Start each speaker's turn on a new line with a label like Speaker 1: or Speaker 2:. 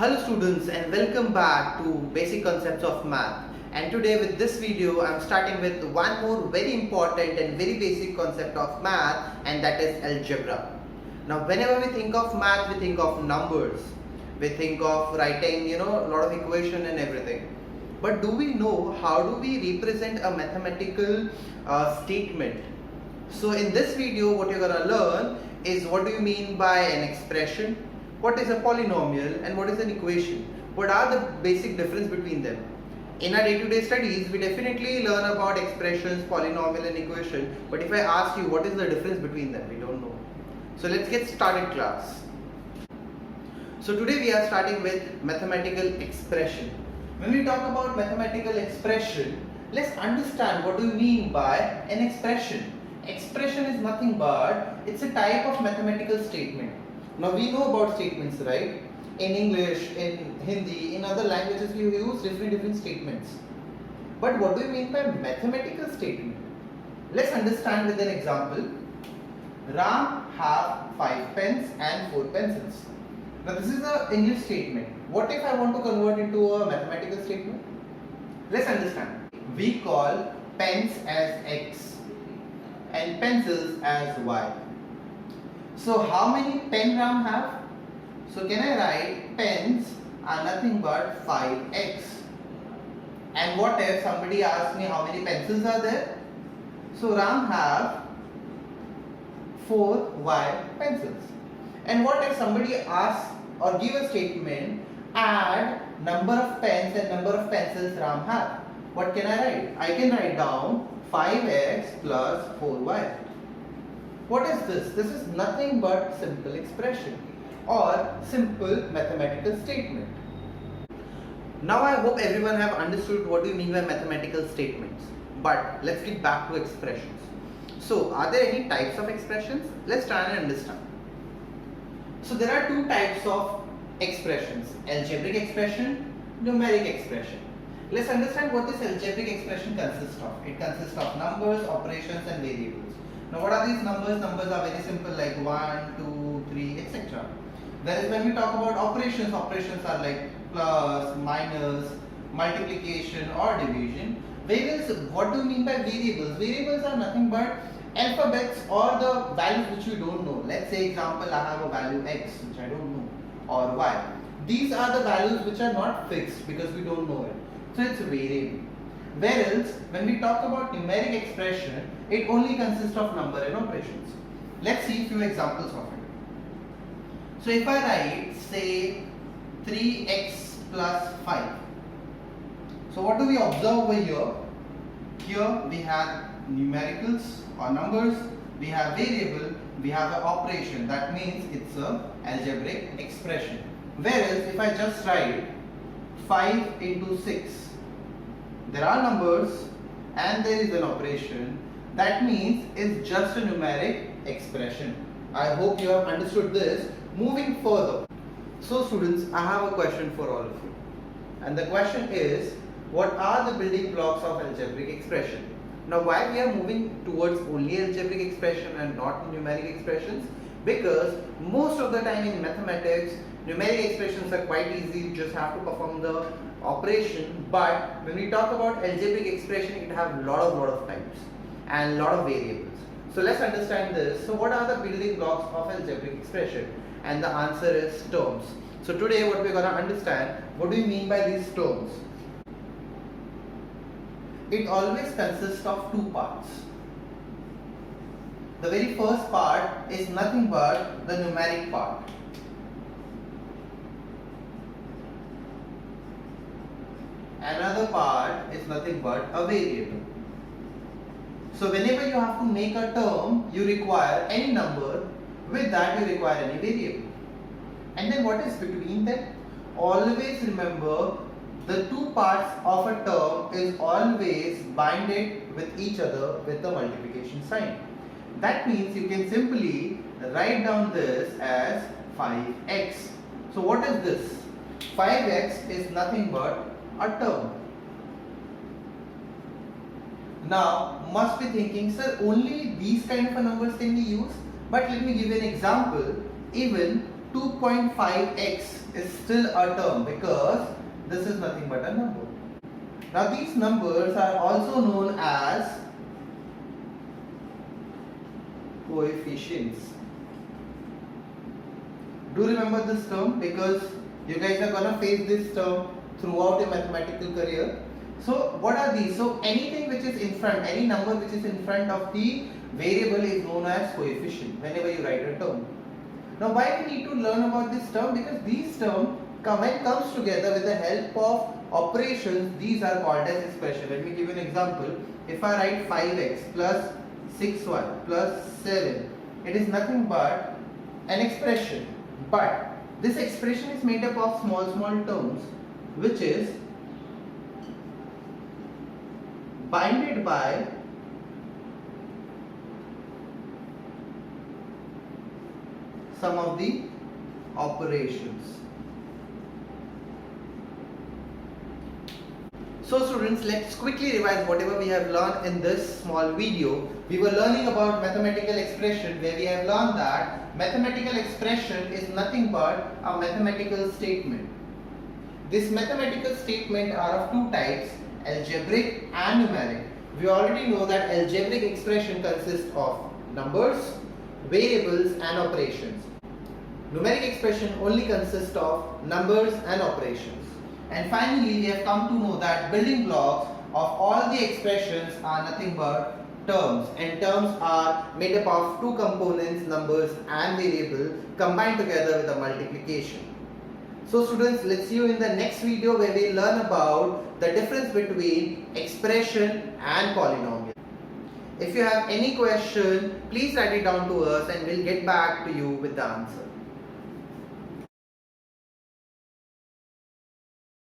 Speaker 1: Hello students and welcome back to Basic Concepts of Math. And today with this video I'm starting with one more very important and very basic concept of math, and that is algebra. Now whenever we think of math, we think of numbers. We think of writing, a lot of equation and everything. But do we know how do we represent a mathematical statement? So in this video what you're gonna learn is what do you mean by an expression, what is a polynomial, and what is an equation. What are the basic difference between them? In our day-to-day studies, we definitely learn about expressions, polynomial and equation, but if I ask you what is the difference between them, we don't know. So let's get started class. So today we are starting with mathematical expression. When we talk about mathematical expression, let's understand what do you mean by an expression. Expression is nothing but it's a type of mathematical statement. Now we know about statements, right? In English, in Hindi, in other languages we use different statements. But what do you mean by mathematical statement? Let's understand with an example. Ram have 5 pens and 4 pencils. Now this is an English statement. What if I want to convert into a mathematical statement? Let's understand. We call pens as X and pencils as Y. So how many pen Ram have? So can I write pens are nothing but 5x. And what if somebody asks me how many pencils are there? So Ram have 4y pencils. And what if somebody asks or give a statement, add number of pens and number of pencils Ram have? What can I write? I can write down 5x plus 4y. What is this? This is nothing but simple expression or simple mathematical statement. Now I hope everyone have understood what do you mean by mathematical statements. But let's get back to expressions. So are there any types of expressions? Let's try and understand. So there are two types of expressions: algebraic expression, numeric expression. Let's understand what this algebraic expression consists of. It consists of numbers, operations and variables. Now what are these numbers? Numbers are very simple, like 1, 2, 3, etc. Whereas when we talk about operations, operations are like plus, minus, multiplication or division. Whereas what do you mean by variables? Variables are nothing but alphabets or the values which we don't know. Let's say example, I have a value x which I don't know, or y. These are the values which are not fixed because we don't know it. So it's a variable. Whereas when we talk about numeric expression, it only consists of number and operations. Let's see a few examples of it. So if I write say 3x plus 5. So what do we observe over here? Here we have numericals or numbers, we have variable, we have an operation. That means it's a algebraic expression. Whereas if I just write 5 into 6, there are numbers and there is an operation. That means it's just a numeric expression. I hope you have understood this. Moving further. So students, I have a question for all of you. And the question is, what are the building blocks of algebraic expression? Now why we are moving towards only algebraic expression and not numeric expressions? Because most of the time in mathematics, numeric expressions are quite easy. You just have to perform the operation. But when we talk about algebraic expression, it have lot of types and lot of variables. So let's understand this. So what are the building blocks of algebraic expression? And the answer is terms. So today what we're going to understand, what do you mean by these terms? It always consists of two parts. The very first part is nothing but the numeric part. Another part is nothing but a variable. So whenever you have to make a term, you require any number. With that you require any variable. And then what is between them? Always remember, the two parts of a term is always binded with each other with the multiplication sign. That means you can simply write down this as 5x. So what is this? 5x is nothing but a term. Now must be thinking, sir, only these kind of numbers can be used? But let me give you an example. Even 2.5x is still a term because this is nothing but a number. Now these numbers are also known as coefficients. Do remember this term because you guys are gonna face this term throughout your mathematical career. So what are these? So anything which is in front, any number which is in front of the variable is known as coefficient whenever you write a term. Now why we need to learn about this term? Because these terms comes together with the help of operations. These are called as expression. Let me give you an example. If I write 5x plus 6y plus 7, it is nothing but an expression. But this expression is made up of small terms which is bounded by some of the operations. So students, let's quickly revise whatever we have learned in this small video. We were learning about mathematical expression, where we have learned that mathematical expression is nothing but a mathematical statement. This mathematical statement are of two types, algebraic and numeric. We already know that algebraic expression consists of numbers, variables and operations. Numeric expression only consists of numbers and operations. And finally, we have come to know that building blocks of all the expressions are nothing but terms, and terms are made up of two components, numbers and variable, combined together with a multiplication. So students, let's see you in the next video where we learn about the difference between expression and polynomial. If you have any question, please write it down to us and we'll get back to you with the answer.